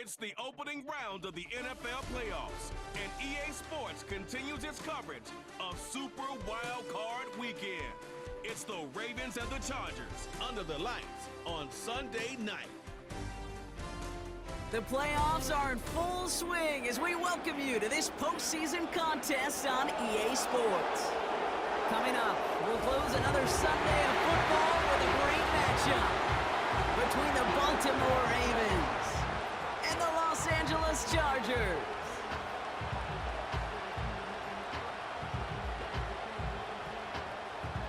It's the opening round of the NFL playoffs, and EA Sports continues its coverage of Super Wildcard Weekend. It's the Ravens and the Chargers under the lights on Sunday night. The playoffs are in full swing as we welcome you to this postseason contest on EA Sports. Coming up, we'll close another Sunday of football with a great matchup between the Baltimore Ravens and the Los Angeles Chargers.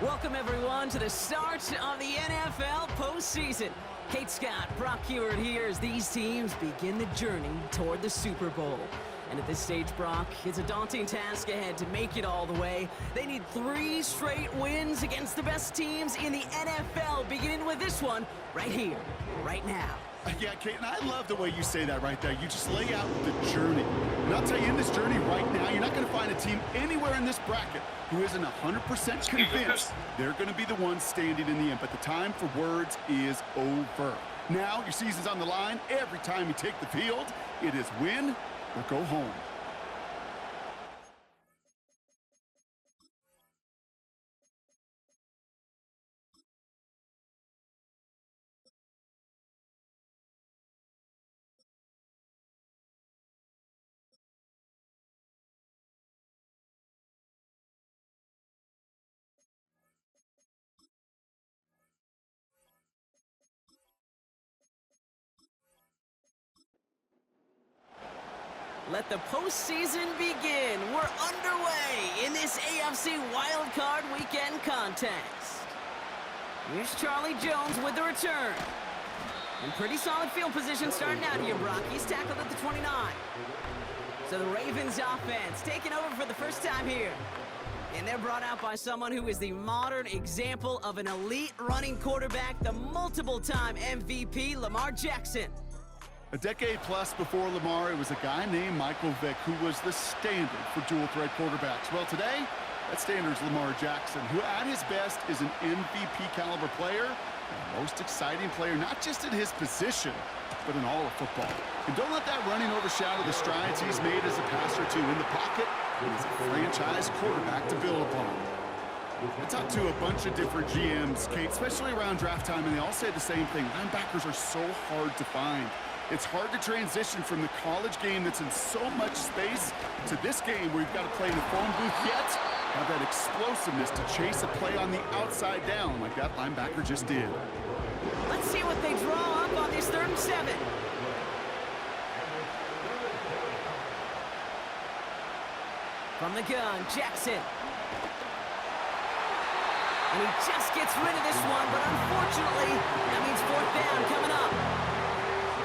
Welcome, everyone, to the start of the NFL postseason. Kate Scott, Brock Heward here as these teams begin the journey toward the Super Bowl. And at this stage, Brock, it's a daunting task ahead to make it all the way. They need 3 straight wins against the best teams in the NFL, beginning with this one right here, right now. Yeah, Kate, and I love the way you say that right there. You just lay out the journey. And I'll tell you, in this journey right now, you're not going to find a team anywhere in this bracket who isn't 100% convinced they're going to be the ones standing in the end. But the time for words is over. Now, your season's on the line. Every time you take the field, it is win or go home. Let the postseason begin. We're underway in this AFC Wildcard Weekend contest. Here's Charlie Jones with the return. In pretty solid field position starting out here, Brock. He's tackled at the 29. So the Ravens offense taking over for the first time here. And they're brought out by someone who is the modern example of an elite running quarterback, the multiple-time MVP, Lamar Jackson. A decade plus before Lamar, it was a guy named Michael Vick who was the standard for dual-threat quarterbacks. Well, today, that standard is Lamar Jackson, who at his best is an MVP-caliber player, and the most exciting player, not just in his position, but in all of football. And don't let that running overshadow the strides he's made as a passer, too. In the pocket, he's a franchise quarterback to build upon. I talked to a bunch of different GMs, Kate, especially around draft time, and they all say the same thing. Linebackers are so hard to find. It's hard to transition from the college game that's in so much space to this game where you've got to play in the phone booth yet have that explosiveness to chase a play on the outside down like that linebacker just did. Let's see what they draw up on this 3rd and 7. From the gun, Jackson. And he just gets rid of this one, but unfortunately, that means 4th down coming up.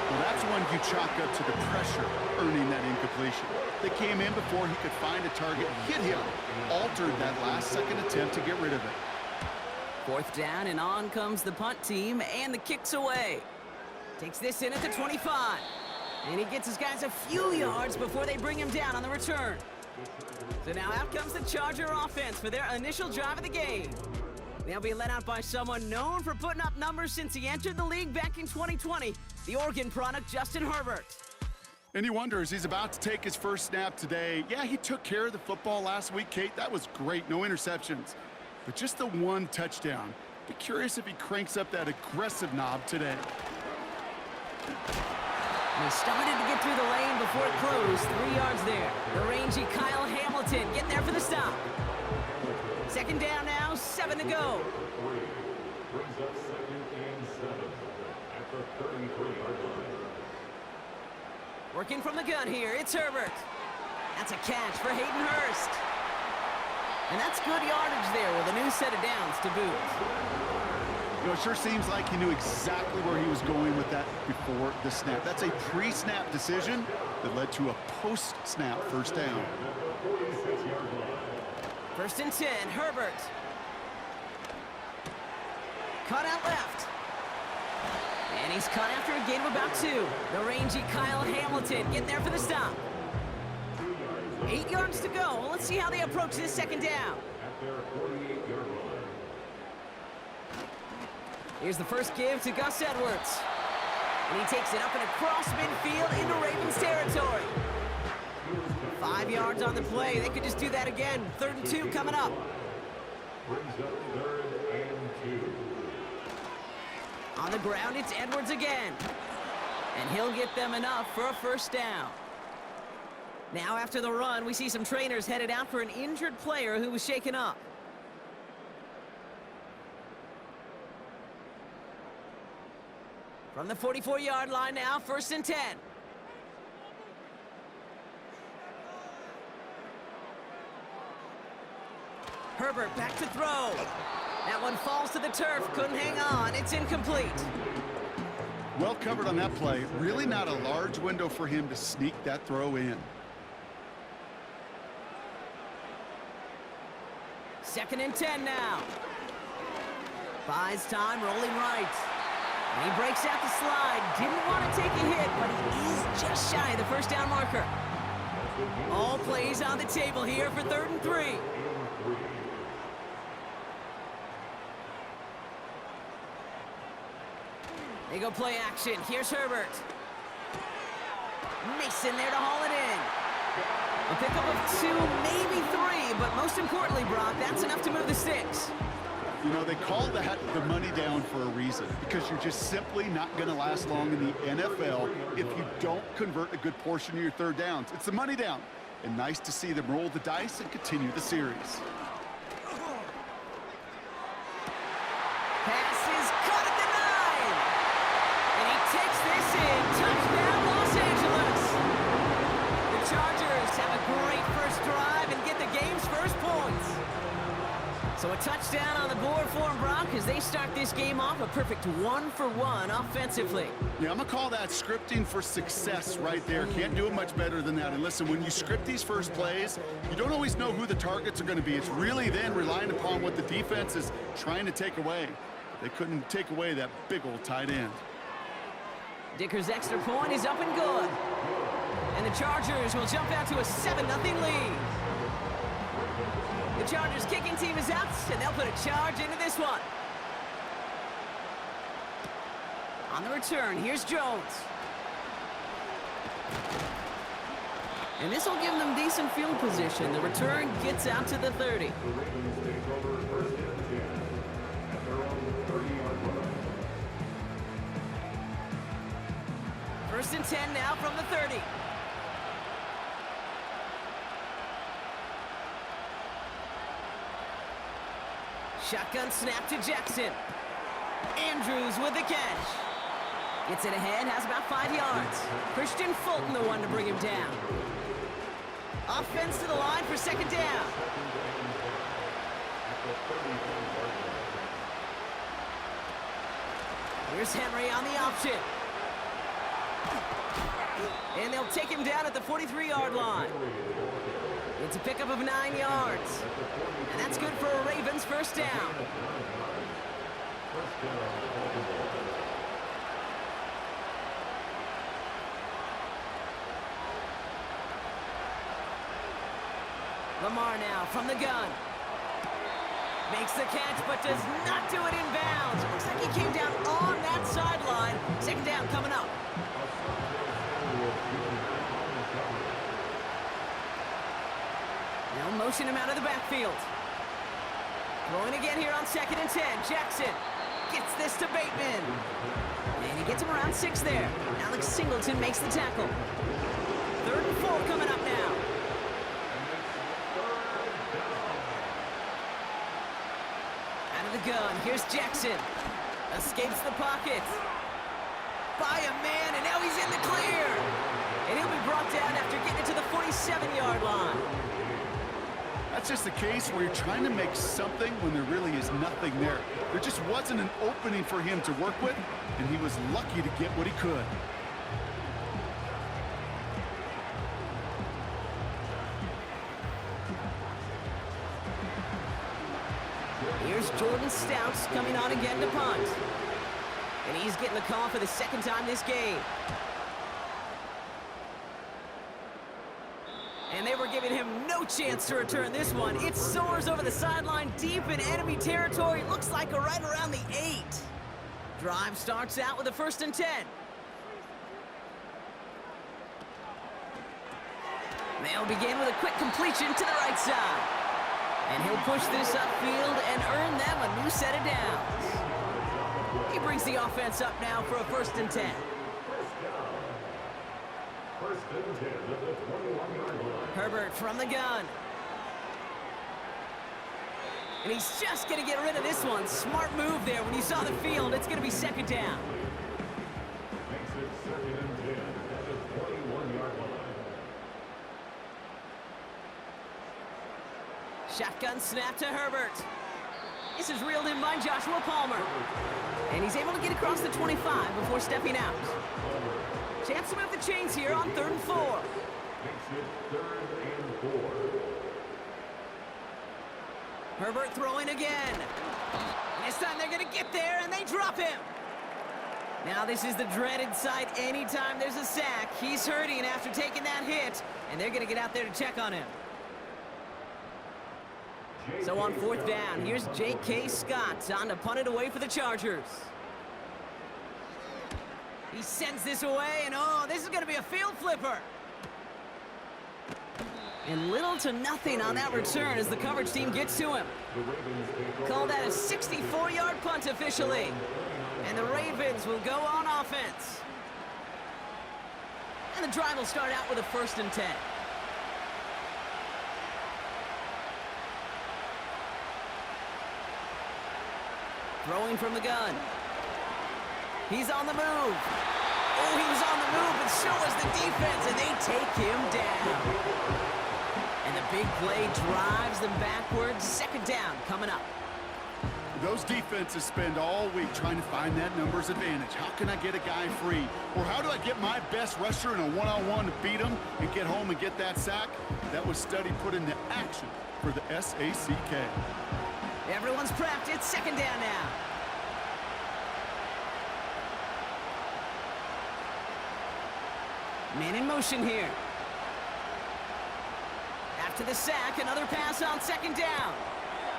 Well, that's one you chalk up to the pressure earning that incompletion. They came in before he could find a target, hit him, altered that last-second attempt to get rid of it. 4th down, and on comes the punt team, and the kick's away. Takes this in at the 25. And he gets his guys a few yards before they bring him down on the return. So now out comes the Charger offense for their initial drive of the game. They'll be led out by someone known for putting up numbers since he entered the league back in 2020, the Oregon product, Justin Herbert. And he wonders, he's about to take his first snap today. Yeah, he took care of the football last week, Kate. That was great, no interceptions. But just the 1 touchdown. Be curious if he cranks up that aggressive knob today. And he started to get through the lane before it closed. 3 yards there. The rangy Kyle Hamilton getting there for the stop. 2nd down now, 7 to go. Brings up 2nd and 7 at the 33-yard line. Working from the gun here, it's Herbert. That's a catch for Hayden Hurst. And that's good yardage there with a new set of downs to boot. You know, it sure seems like he knew exactly where he was going with that before the snap. That's a pre-snap decision that led to a post-snap 1st down. 1st and 10, Herbert. Cut out left. And he's cut after a gain of about 2. The rangy Kyle Hamilton getting there for the stop. 8 yards to go. Well, let's see how they approach this 2nd down. Here's the first give to Gus Edwards. And he takes it up and across midfield into Ravens territory. 5 yards on the play. They could just do that again. 3rd and 2 coming up. Brings up 3rd and 2. On the ground, it's Edwards again. And he'll get them enough for a 1st down. Now after the run, we see some trainers headed out for an injured player who was shaken up. From the 44-yard line now, 1st and 10. Herbert back to throw. That one falls to the turf, couldn't hang on, it's incomplete. Well covered on that play. Really not a large window for him to sneak that throw in. 2nd and 10 now. Buys time, rolling right. And he breaks out the slide. Didn't want to take a hit, but he is just shy of the 1st down marker. All plays on the table here for 3rd and 3. They go play action. Here's Herbert. Mason there to haul it in. A pickup of 2, maybe 3, but most importantly, Brock, that's enough to move the sticks. You know, they call that the money down for a reason, because you're just simply not going to last long in the NFL if you don't convert a good portion of your 3rd downs. It's the money down, and nice to see them roll the dice and continue the series. Pass is caught at the 9. And he takes this in. Touchdown, Los Angeles. The Chargers have a great 1st drive and get the game's 1st points. So a touchdown on the board for them, Brock, as they start this game off a perfect 1-for-1 offensively. Yeah, I'm going to call that scripting for success right there. Can't do it much better than that. And listen, when you script these first plays, you don't always know who the targets are going to be. It's really then relying upon what the defense is trying to take away. They couldn't take away that big old tight end. Dicker's extra point is up and good. And the Chargers will jump out to a 7-0 lead. The Chargers kicking team is out, and they'll put a charge into this one. On the return, here's Jones. And this will give them decent field position. The return gets out to the 30. The Ravens take over 1st and 10 at their own 30-yard line. 1st and 10 now from the 30. Shotgun snap to Jackson. Andrews with the catch. Gets it ahead, has about 5 yards. Christian Fulton the one to bring him down. Offense to the line for 2nd down. Here's Henry on the option. And they'll take him down at the 43-yard line. It's a pickup of 9 yards. And that's good for a Ravens 1st down. Lamar now from the gun. Makes the catch, but does not do it in bounds. Looks like he came down on that sideline. 2nd down coming up. Now motion him out of the backfield. Throwing again here on 2nd and 10. Jackson gets this to Bateman. And he gets him around 6 there. Alex Singleton makes the tackle. 3rd and 4 coming up now. Out of the gun, here's Jackson. Escapes the pocket. By a man, and now he's in the clear. And he'll be brought down after getting it to the 47-yard line. That's just the case where you're trying to make something when there really is nothing there. There just wasn't an opening for him to work with, and he was lucky to get what he could. Here's Jordan Stouts coming on again to punt. And he's getting the call for the 2nd time this game. And they were giving him no chance to return this one. It soars over the sideline deep in enemy territory. Looks like right around the 8. Drive starts out with a 1st and 10. They'll begin with a quick completion to the right side. And he'll push this upfield and earn them a new set of downs. He brings the offense up now for a 1st and 10. First and 10 at the 21-yard line. Herbert from the gun. And he's just going to get rid of this one. Smart move there. When you saw the field, it's going to be 2nd down. Makes it 2nd and 10 at the 21-yard line. Shotgun snap to Herbert. This is reeled in by Joshua Palmer. And he's able to get across the 25 before stepping out. Chance to move the chains here on 3rd and 4. Makes it 3rd and 4. Herbert throwing again. And this time they're going to get there, and they drop him. Now this is the dreaded sight anytime there's a sack. He's hurting after taking that hit, and they're going to get out there to check on him. So on 4th down, here's J.K. Scott on to punt it away for the Chargers. He sends this away, and oh, this is going to be a field flipper. And little to nothing on that return as the coverage team gets to him. Call that a 64-yard punt officially. And the Ravens will go on offense. And the drive will start out with a 1st and 10. Throwing from the gun. He's on the move. Oh, he was on the move, but so was the defense, and they take him down. And the big play drives them backwards. 2nd down coming up. Those defenses spend all week trying to find that numbers advantage. How can I get a guy free? Or how do I get my best rusher in a one-on-one to beat him and get home and get that sack? That was study put into action for the SACK. Everyone's prepped. It's 2nd down now. Man in motion here. After the sack, another pass on 2nd down.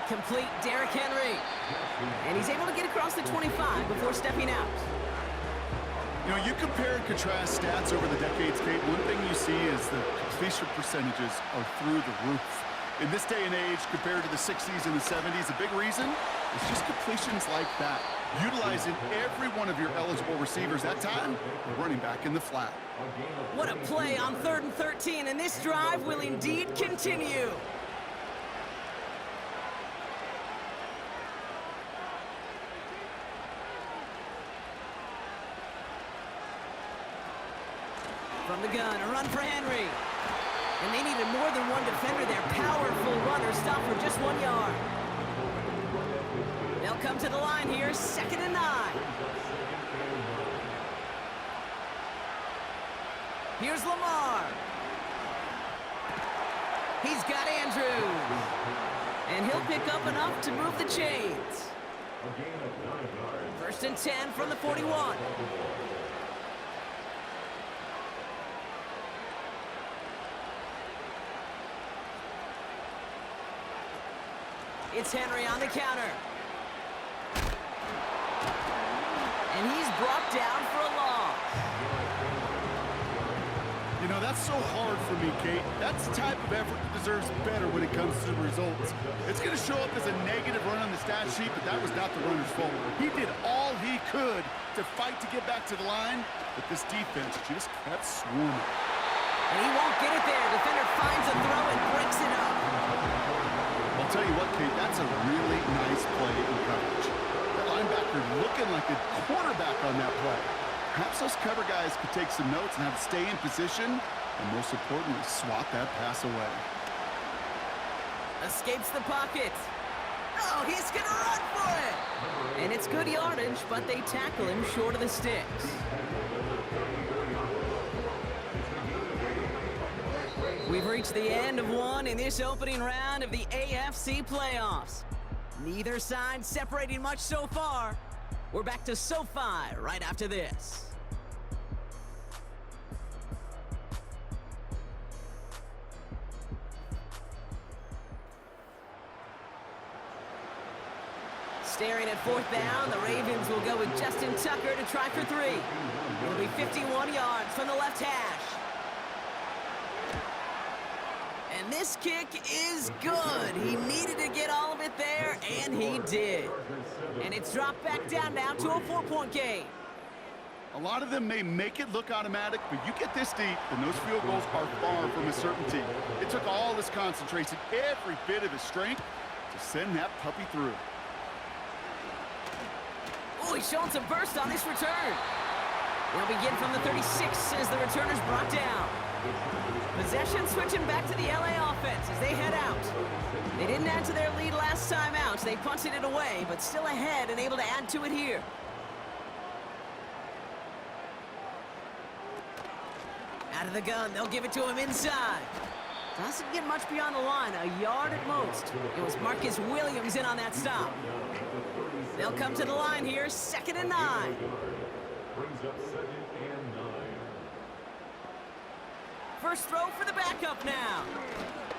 Complete Derrick Henry. And he's able to get across the 25 before stepping out. You know, you compare and contrast stats over the decades, Kate. One thing you see is the completion percentages are through the roof. In this day and age, compared to the 60s and the 70s, the big reason is just completions like that. Utilizing every one of your eligible receivers that time, running back in the flat. What a play on 3rd and 13, and this drive will indeed continue. From the gun, a run for Henry. And they needed more than one defender there. Powerful runner, stop for just 1 yard. They'll come to the line here, 2nd and 9. Here's Lamar. He's got Andrews. And he'll pick up enough to move the chains. 1st and 10 from the 41. It's Henry on the counter. And he's brought down for a loss. You know, that's so hard for me, Kate. That's the type of effort that deserves better when it comes to the results. It's going to show up as a negative run on the stat sheet, but that was not the runner's fault. He did all he could to fight to get back to the line, but this defense just kept swarming. And he won't get it there. Defender finds a throw and breaks it up. I'll tell you what, Kate, that's a really nice play in coverage. That linebacker looking like a quarterback on that play. Perhaps those cover guys could take some notes and have to stay in position, and most importantly, swat that pass away. Escapes the pocket. Oh, he's going to run for it. And it's good yardage, but they tackle him short of the sticks. We've reached the end of one in this opening round of the AFC playoffs. Neither side separating much so far. We're back to SoFi right after this. Staring at 4th down, the Ravens will go with Justin Tucker to try for 3. It'll be 51 yards from the left hash. And this kick is good. He needed to get all of it there, and he did. And it's dropped back down now to a 4-point game. A lot of them may make it look automatic, but you get this deep, and those field goals are far from a certainty. It took all his concentration, every bit of his strength, to send that puppy through. Oh, he's showing some burst on this return. They'll begin from the 36 as the returner's brought down. Possession switching back to the LA offense as they head out. They didn't add to their lead last time out. They punted it away, but still ahead and able to add to it here. Out of the gun, they'll give it to him inside. Doesn't get much beyond the line, a yard at most. It was Marcus Williams in on that stop. They'll come to the line here, 2nd and 9. Brings up 2nd and 9. First throw for the backup now.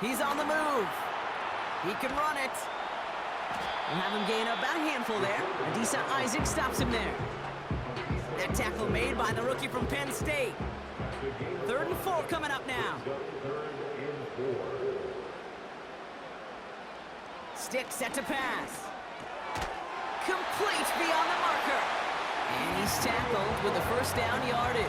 He's on the move. He can run it. We'll have him gain about a handful there. Adisa Isaac stops him there. That tackle made by the rookie from Penn State. 3rd and 4 coming up now. Stick set to pass. Complete beyond the marker. And he's tackled with the first down yardage.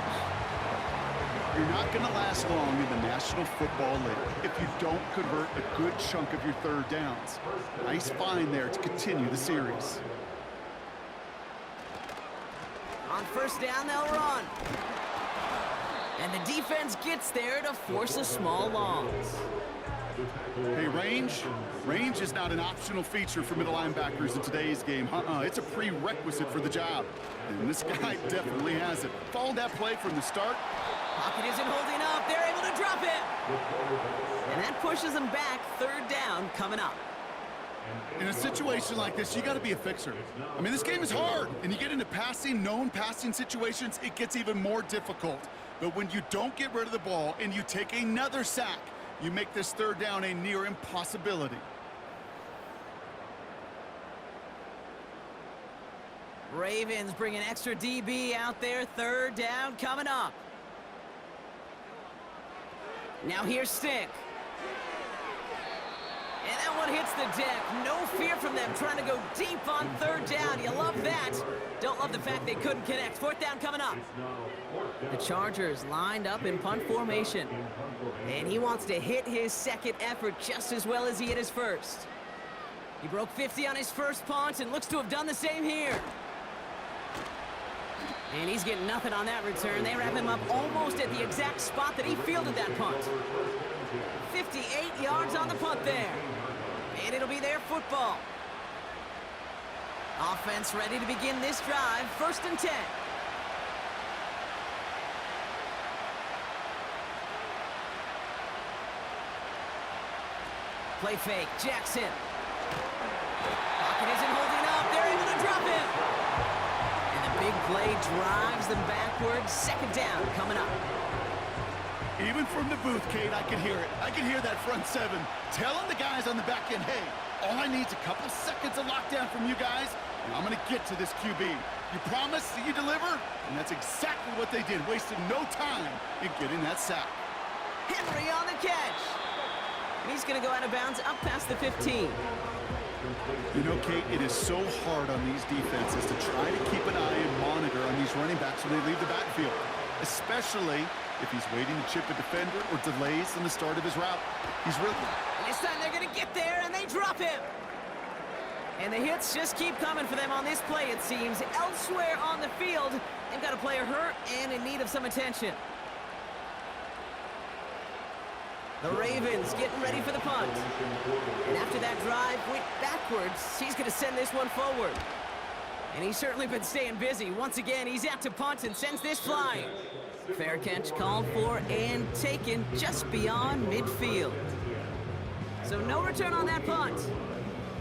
You're not going to last long in the National Football League if you don't convert a good chunk of your 3rd downs. Nice find there to continue the series. On 1st down, they'll run. And the defense gets there to force a small loss. Hey, range is not an optional feature for middle linebackers in today's game. It's a prerequisite for the job. And this guy definitely has it. Followed that play from the start. Pocket isn't holding up. They're able to drop it. And that pushes them back. 3rd down coming up. In a situation like this, you got to be a fixer. I mean, this game is hard. And you get into known passing situations, it gets even more difficult. But when you don't get rid of the ball and you take another sack, you make this 3rd down a near impossibility. Ravens bring an extra DB out there. 3rd down coming up. Now here's Stick. And that one hits the deck. No fear from them trying to go deep on 3rd down. You love that. Don't love the fact they couldn't connect. 4th down coming up. The Chargers lined up in punt formation. And he wants to hit his 2nd effort just as well as he hit his 1st. He broke 50 on his 1st punt and looks to have done the same here. And he's getting nothing on that return. They wrap him up almost at the exact spot that he fielded that punt. 58 yards on the punt there. And it'll be their football. Offense ready to begin this drive. 1st and 10. Play fake. Jackson. Pocket isn't holding up. They're able to drop him. And the big play drives them backwards. 2nd down coming up. Even from the booth, Kate, I can hear it. I can hear that front 7 telling the guys on the back end, hey, all I need is a couple seconds of lockdown from you guys, and I'm going to get to this QB. You promise that you deliver? And that's exactly what they did, wasting no time in getting that sack. Henry on the catch. And he's going to go out of bounds up past the 15. You know, Kate, it is so hard on these defenses to try to keep an eye and monitor on these running backs when they leave the backfield, especially if he's waiting to chip a defender or delays in the start of his route. He's really... And this time they're going to get there, and they drop him. And the hits just keep coming for them on this play, it seems. Elsewhere on the field, they've got a player hurt and in need of some attention. The Ravens getting ready for the punt. And after that drive went backwards, he's going to send this one forward. And he's certainly been staying busy. Once again, he's out to punt and sends this flying. Fair catch called for and taken just beyond midfield. So no return on that punt.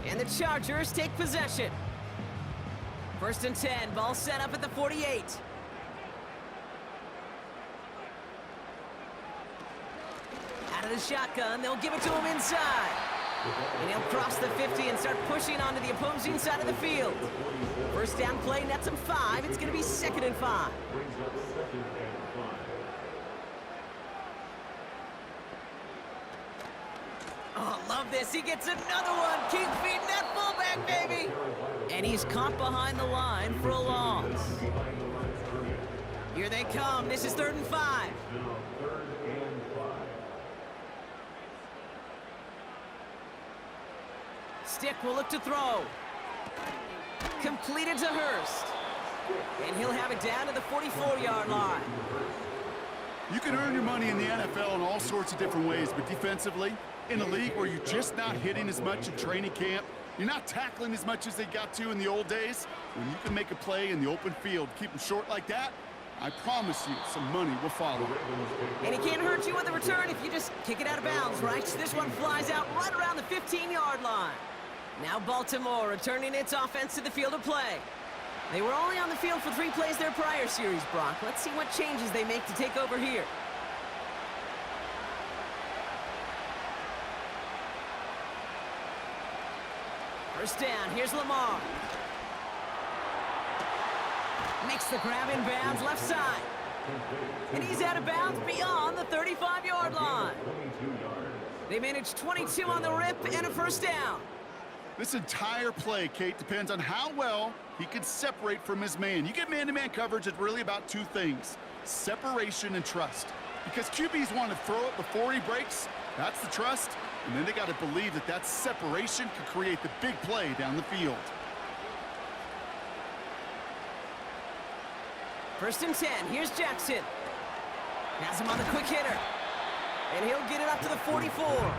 And the Chargers take possession. 1st and 10, ball set up at the 48. Out of the shotgun, they'll give it to him inside. And he'll cross the 50 and start pushing onto the opposing side of the field. 1st down play, nets him 5. It's going to be 2nd and 5. love this. He gets another one. Keep feeding that fullback, baby. And he's caught behind the line for a loss. Here they come. This is 3rd and 5. Stick will look to throw. Completed to Hurst. And he'll have it down to the 44-yard line. You can earn your money in the NFL in all sorts of different ways, but defensively, in a league where you're just not hitting as much in training camp, you're not tackling as much as they got to in the old days, when you can make a play in the open field, keep them short like that, I promise you some money will follow. And he can't hurt you with the return if you just kick it out of bounds, right? This one flies out right around the 15-yard line. Now Baltimore returning its offense to the field of play. They were only on the field for 3 plays their prior series, Brock. Let's see what changes they make to take over here. First down, here's Lamar. Makes the grab in bounds, left side. And he's out of bounds beyond the 35-yard line. They managed 22 on the rip and a first down. This entire play, Kate, depends on how well he can separate from his man. You get man-to-man coverage, it's really about 2 things, separation and trust. Because QBs want to throw it before he breaks, that's the trust, and then they got to believe that that separation could create the big play down the field. First and 10, here's Jackson. Has him on the quick hitter. And he'll get it up to the 44.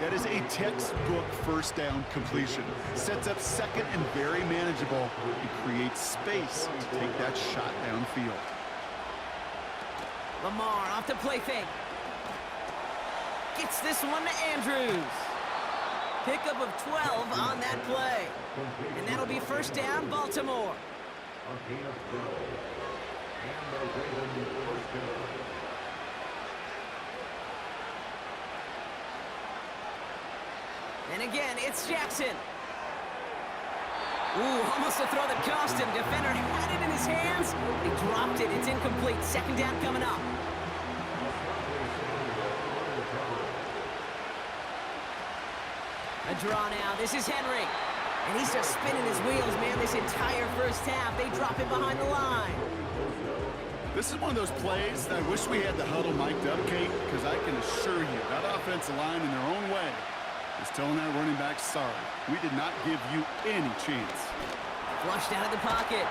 That is a textbook first down completion. Sets up second and very manageable. It creates space to take that shot downfield. Lamar off the play fake. Gets this one to Andrews. Pickup of 12 on that play. And that'll be first down, Baltimore. And again, it's Jackson. Ooh, almost a throw that cost him. Defender had it in his hands. He dropped it. It's incomplete. Second down coming up. A draw now. This is Henry. And he's just spinning his wheels, man, this entire first half. They drop him behind the line. This is one of those plays that I wish we had the huddle mic'd up, Kate, because I can assure you that offensive line in their own way is telling that running back, sorry, we did not give you any chance. Flushed out of the pocket.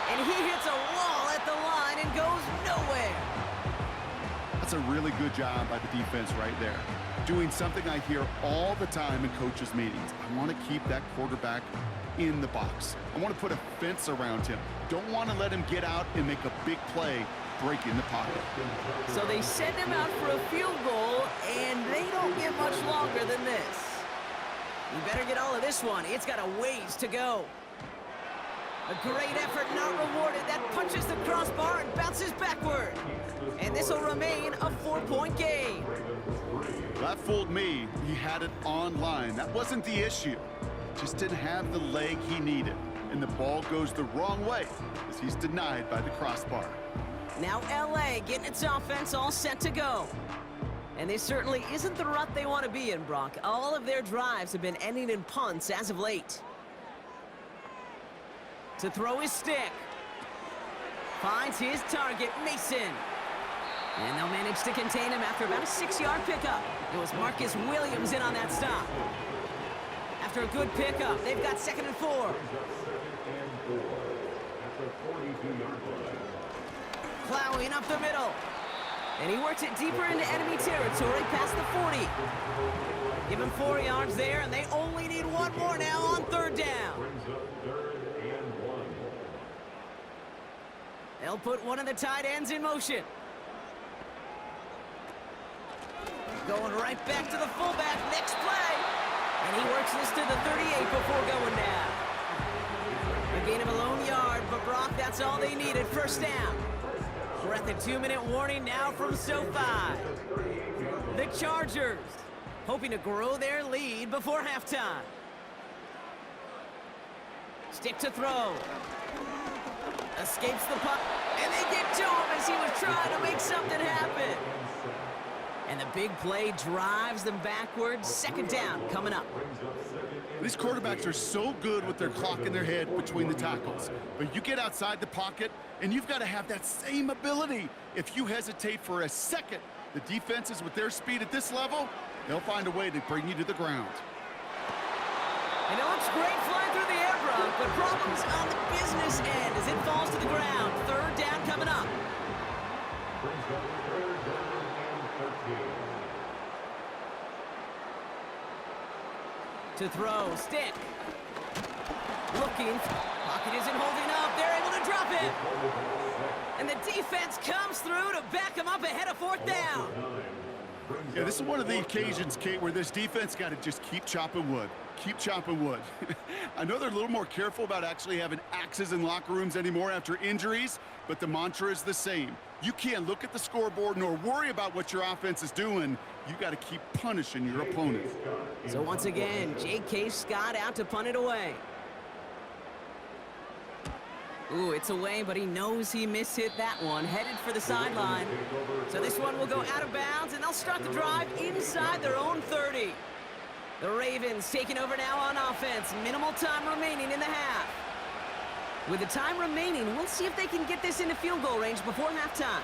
And he hits a wall at the line and goes nowhere. That's a really good job by the defense right there. Doing something I hear all the time in coaches' meetings. I want to keep that quarterback in the box. I want to put a fence around him. Don't want to let him get out and make a big play breaking the pocket. So they send him out for a field goal, and they don't get much longer than this. You better get all of this one. It's got a ways to go. A great effort not rewarded. That punches the crossbar and bounces backward. And this will remain a 4-point game. That fooled me. He had it online. That wasn't the issue. Just didn't have the leg he needed. And the ball goes the wrong way as he's denied by the crossbar. Now LA getting its offense all set to go. And this certainly isn't the rut they want to be in, Brock. All of their drives have been ending in punts as of late. To throw his stick. Finds his target, Mason. And they'll manage to contain him after about a 6-yard pickup. It was Marcus Williams in on that stop. After a good pickup, they've got 2nd and 4. Plowing up the middle. And he works it deeper into enemy territory past the 40. Give him 4 yards there, and they only need 1 more now on 3rd down. They'll put one of the tight ends in motion. Going right back to the fullback, next play. And he works this to the 38 before going down. A gain of a lone yard, but Brock, that's all they needed. First down. We're at the 2-minute warning now from SoFi. The Chargers hoping to grow their lead before halftime. Stick to throw. Escapes the puck, and they get to him as he was trying to make something happen. And the big play drives them backwards. Second down coming up. These quarterbacks are so good with their clock in their head between the tackles. But you get outside the pocket, and you've got to have that same ability. If you hesitate for a second, the defenses with their speed at this level, they'll find a way to bring you to the ground. And it looks great flying through the air, Brock, but problems on the business end as it falls to the ground. Third down coming up. To throw, stick. Looking, pocket isn't holding up. They're able to drop it. And the defense comes through to back them up ahead of fourth down. Yeah, this is one of the occasions, Kate, where this defense got to just keep chopping wood. Keep chopping wood. I know they're a little more careful about actually having axes in locker rooms anymore after injuries, but the mantra is the same. You can't look at the scoreboard nor worry about what your offense is doing. You got to keep punishing your opponent. So once again, J.K. Scott out to punt it away. Ooh, it's away, but he knows he mishit that one. Headed for the sideline. So this one will go out of bounds, and they'll start the drive inside their own 30. The Ravens taking over now on offense. Minimal time remaining in the half. With the time remaining, we'll see if they can get this into field goal range before halftime.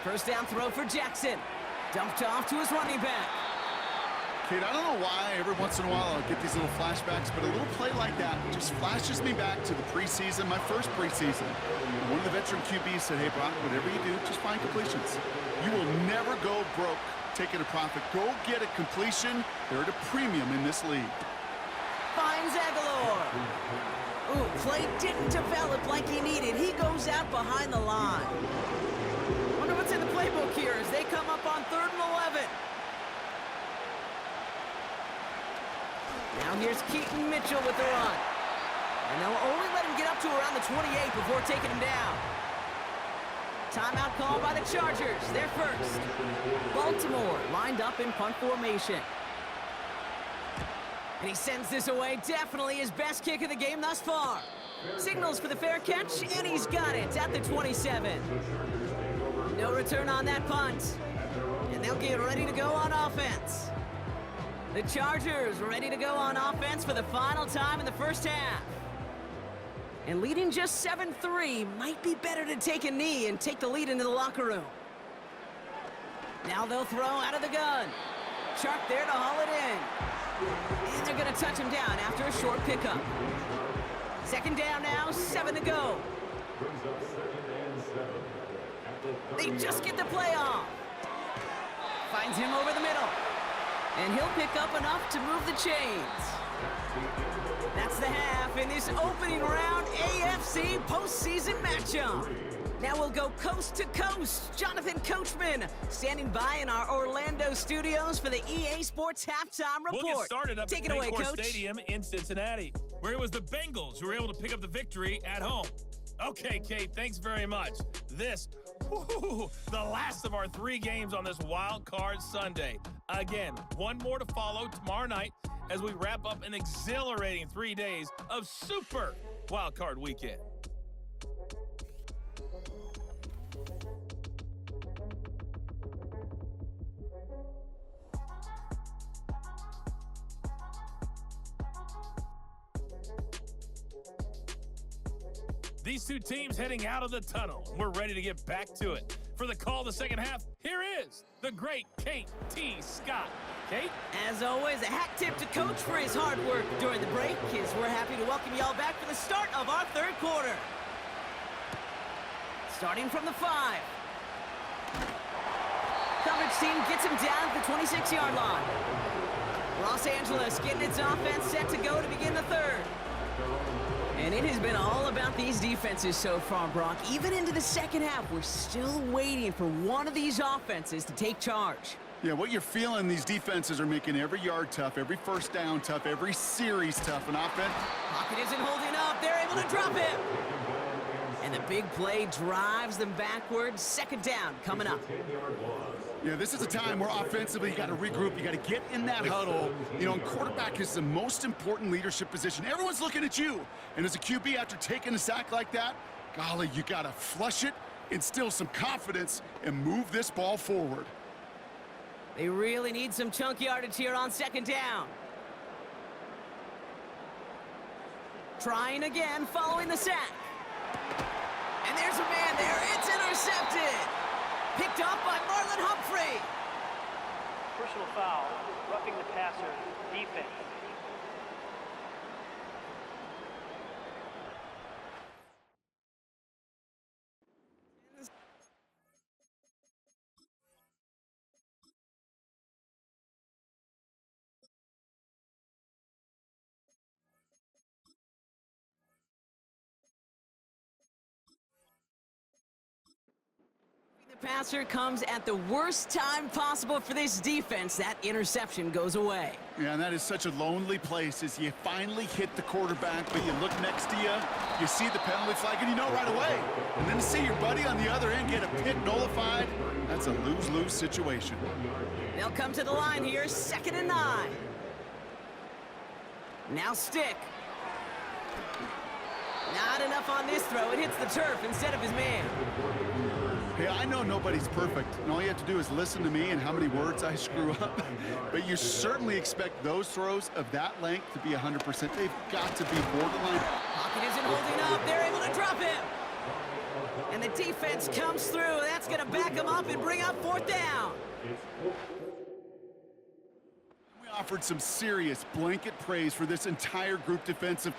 First down throw for Jackson. Dumped off to his running back. Kate, I don't know why every once in a while I'll get these little flashbacks, but a little play like that just flashes me back to the preseason, my first preseason. One of the veteran QBs said, hey, Brock, whatever you do, just find completions. You will never go broke taking a profit. Go get a completion. They're at a premium in this league. Finds Aguilar. Ooh, play didn't develop like he needed. He goes out behind the line. Wonder what's in the playbook here as they come up on 3rd and 11. Now here's Keaton Mitchell with the run. And they'll only let him get up to around the 28 before taking him down. Timeout call by the Chargers. They're first. Baltimore lined up in punt formation. And he sends this away. Definitely his best kick of the game thus far. Signals for the fair catch, and he's got it at the 27. No return on that punt. And they'll get ready to go on offense. The Chargers ready to go on offense for the final time in the first half. And leading just 7-3, might be better to take a knee and take the lead into the locker room. Now they'll throw out of the gun. Chark there to haul it in. And they're going to touch him down after a short pickup. Second down now, 7 to go. They just get the play off. Finds him over the middle. And he'll pick up enough to move the chains. That's the half in this opening round AFC postseason matchup. Now we'll go coast to coast. Jonathan Coachman standing by in our Orlando studios for the EA Sports Halftime Report. We'll get started up Take at it away, Paycor Coach. Stadium in Cincinnati, where it was the Bengals who were able to pick up the victory at home. Okay, Kate, thanks very much. This, the last of our 3 games on this Wild Card Sunday. Again, one more to follow tomorrow night as we wrap up an exhilarating 3 days of Super Wild Card Weekend. These 2 teams heading out of the tunnel. We're ready to get back to it. For the call of the second half, here is the great Kate T. Scott. Kate? As always, a hat tip to Coach for his hard work during the break, as we're happy to welcome y'all back for the start of our 3rd quarter. Starting from the 5. Coverage team gets him down at the 26-yard line. Los Angeles getting its offense set to go to begin the 3rd. And it has been all about these defenses so far, Brock. Even into the second half, we're still waiting for one of these offenses to take charge. Yeah, what you're feeling, these defenses are making every yard tough, every first down tough, every series tough. And offense, pocket isn't holding up. They're able to drop it. And the big play drives them backwards. Second down coming up. yeah, this is a time where offensively you got to regroup. You got to get in that huddle. You know, and quarterback is the most important leadership position. Everyone's looking at you. And as a QB, after taking a sack like that, golly, you got to flush it, instill some confidence, and move this ball forward. They really need some chunk yardage here on second down. Trying again following the sack. And there's a man there. It's intercepted. Picked off by Marlon Humphrey. Personal foul, roughing the passer, defense. The passer comes at the worst time possible for this defense. That interception goes away. Yeah, and that is such a lonely place as you finally hit the quarterback, but you look next to you, you see the penalty flag, and you know right away. And then to see your buddy on the other end get a pick nullified, that's a lose-lose situation. They'll come to the line here, 2nd and 9. Now stick. Not enough on this throw. It hits the turf instead of his man. Hey, I know nobody's perfect, and all you have to do is listen to me and how many words I screw up. But you certainly expect those throws of that length to be 100%. They've got to be borderline. Pocket isn't holding up. They're able to drop him. And the defense comes through. That's going to back him up and bring up 4th down. We offered some serious blanket praise for this entire group defensive.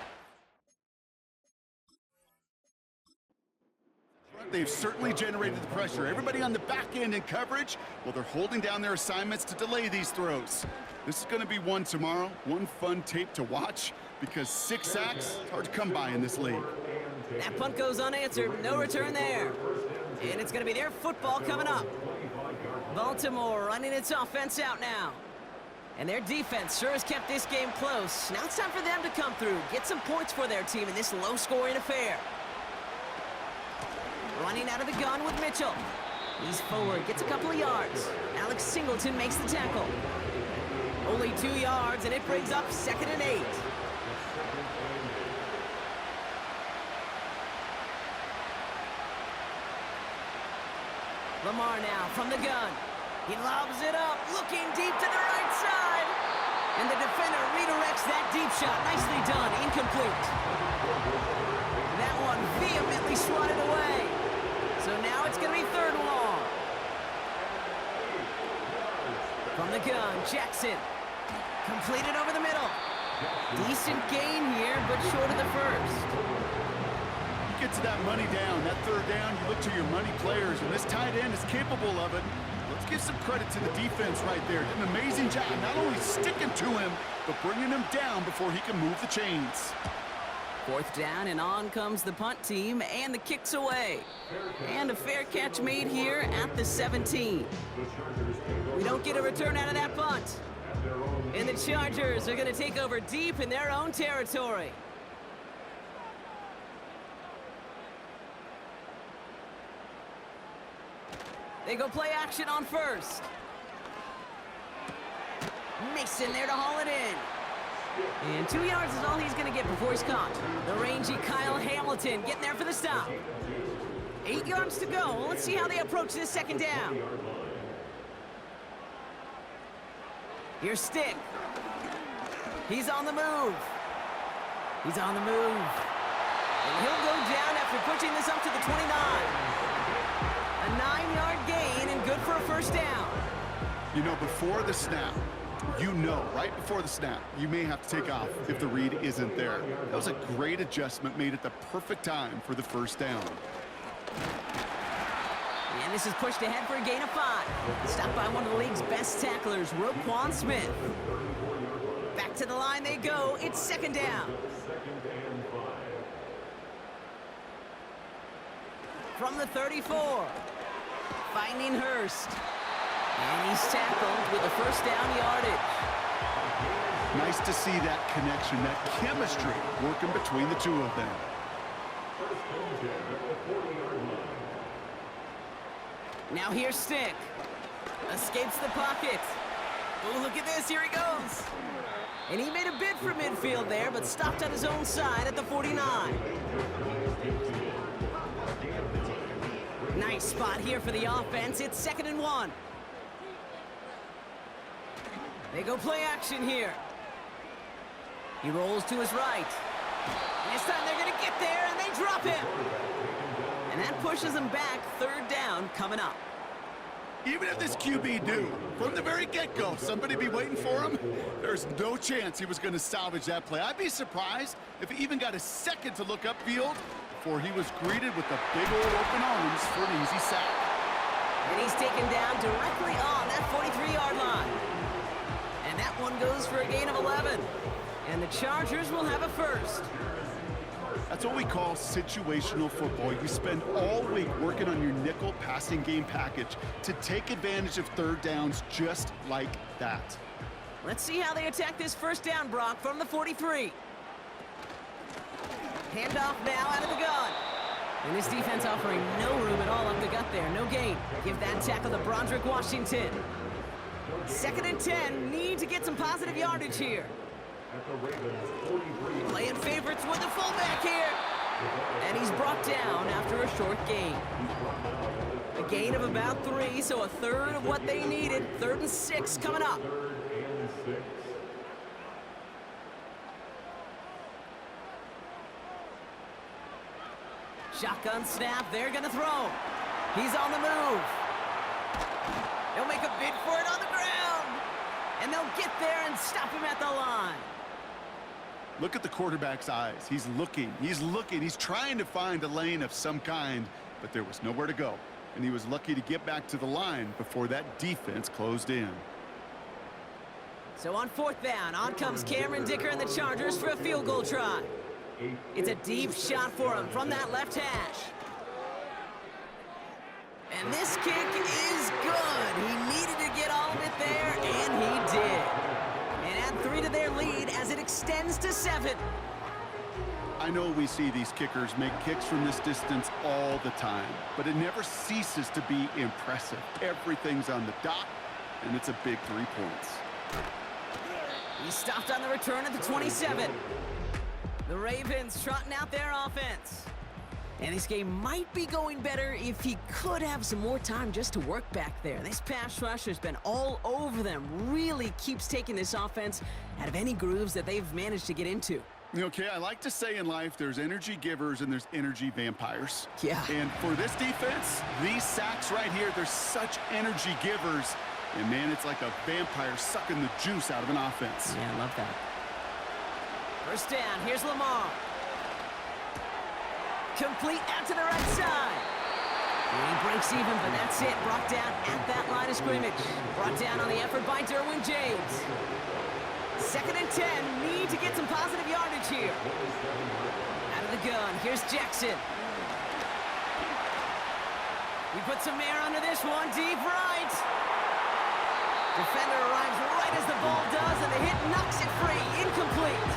They've certainly generated the pressure. Everybody on the back end in coverage, well, they're holding down their assignments to delay these throws. This is going to be one tomorrow, one fun tape to watch, because 6 sacks, it's hard to come by in this league. That punt goes unanswered. No return there. And it's going to be their football coming up. Baltimore running its offense out now. And their defense sure has kept this game close. Now it's time for them to come through, get some points for their team in this low-scoring affair. Running out of the gun with Mitchell. He's forward, gets a couple of yards. Alex Singleton makes the tackle. Only 2 yards, and it brings up 2nd and 8. Lamar now from the gun. He lobs it up, looking deep to the right side. And the defender redirects that deep shot. Nicely done, incomplete. That one vehemently swatted away. So now it's going to be 3rd and long. From the gun, Jackson. Completed over the middle. Decent gain here, but short of the first. You get to that money down, that 3rd down, you look to your money players, and this tight end is capable of it. Let's give some credit to the defense right there. Did an amazing job, not only sticking to him, but bringing him down before he can move the chains. 4th down, and on comes the punt team, and the kick's away. And a fair catch made here at the 17. We don't get a return out of that punt. And the Chargers are going to take over deep in their own territory. They go play action on 1st. Mason there to haul it in. And 2 yards is all he's going to get before he's caught. The rangy Kyle Hamilton getting there for the stop. 8 yards to go. Let's see how they approach this 2nd down. Here's Stick. He's on the move. He's on the move. And he'll go down after pushing this up to the 29. A 9-yard gain and good for a 1st down. You know, before the snap, right before the snap, you may have to take off if the read isn't there. That was a great adjustment made at the perfect time for the 1st down. And this is pushed ahead for a gain of 5. Stopped by one of the league's best tacklers, Roquan Smith. Back to the line they go. It's 2nd down. From the 34. Finding Hurst. And he's tackled with the 1st down yardage. Nice to see that connection, that chemistry working between the two of them. Now here's Stick. Escapes the pocket. Oh, look at this. Here he goes. And he made a bid for midfield there, but stopped on his own side at the 49. Nice spot here for the offense. It's 2nd and 1. They go play action here. He rolls to his right. This time they're going to get there, and they drop him. And that pushes him back. Third down coming up. Even if this QB knew from the very get-go somebody be waiting for him, there's no chance he was going to salvage that play. I'd be surprised if he even got a second to look upfield before he was greeted with the big old open arms for an easy sack. And he's taken down directly on that 43-yard line. And that one goes for a gain of 11. And the Chargers will have a first. That's what we call situational football. You spend all week working on your nickel passing game package to take advantage of third downs just like that. Let's see how they attack this first down, Brock, from the 43. Handoff now out of the gun. And this defense offering no room at all up the gut there. No gain. Give that tackle to Broderick Washington. 2nd and 10. Need to get some positive yardage here. Playing favorites with the fullback here. And he's brought down after a short gain. A gain of about 3, so a third of what they needed. 3rd and 6 coming up. Shotgun snap, they're gonna throw. He's on the move. They'll make a bid for it on the ground. And they'll get there and stop him at the line. Look at the quarterback's eyes. He's looking, he's trying to find a lane of some kind, but there was nowhere to go. And he was lucky to get back to the line before that defense closed in. So on 4th down, on comes Cameron Dicker and the Chargers for a field goal try. It's a deep shot for him from that left hash. And this kick is good. He needed to get all of it there, and he did. And add 3 to their lead as it extends to 7. I know we see these kickers make kicks from this distance all the time, but it never ceases to be impressive. Everything's on the dot, and it's a big 3 points. He stopped on the return at the 27. The Ravens trotting out their offense. And this game might be going better if he could have some more time just to work back there. This pass rush has been all over them. Really keeps taking this offense out of any grooves that they've managed to get into. Okay, I like to say in life there's energy givers and there's energy vampires. Yeah. And for this defense, these sacks right here, they're such energy givers. And man, it's like a vampire sucking the juice out of an offense. Yeah, I love that. First down, here's Lamar. Complete out to the right side. And he breaks even, but that's it. Brought down at that line of scrimmage. Brought down on the effort by Derwin James. 2nd and 10. Need to get some positive yardage here. Out of the gun. Here's Jackson. He puts some air under this one. Deep right. Defender arrives right as the ball does, and the hit knocks it free. Incomplete.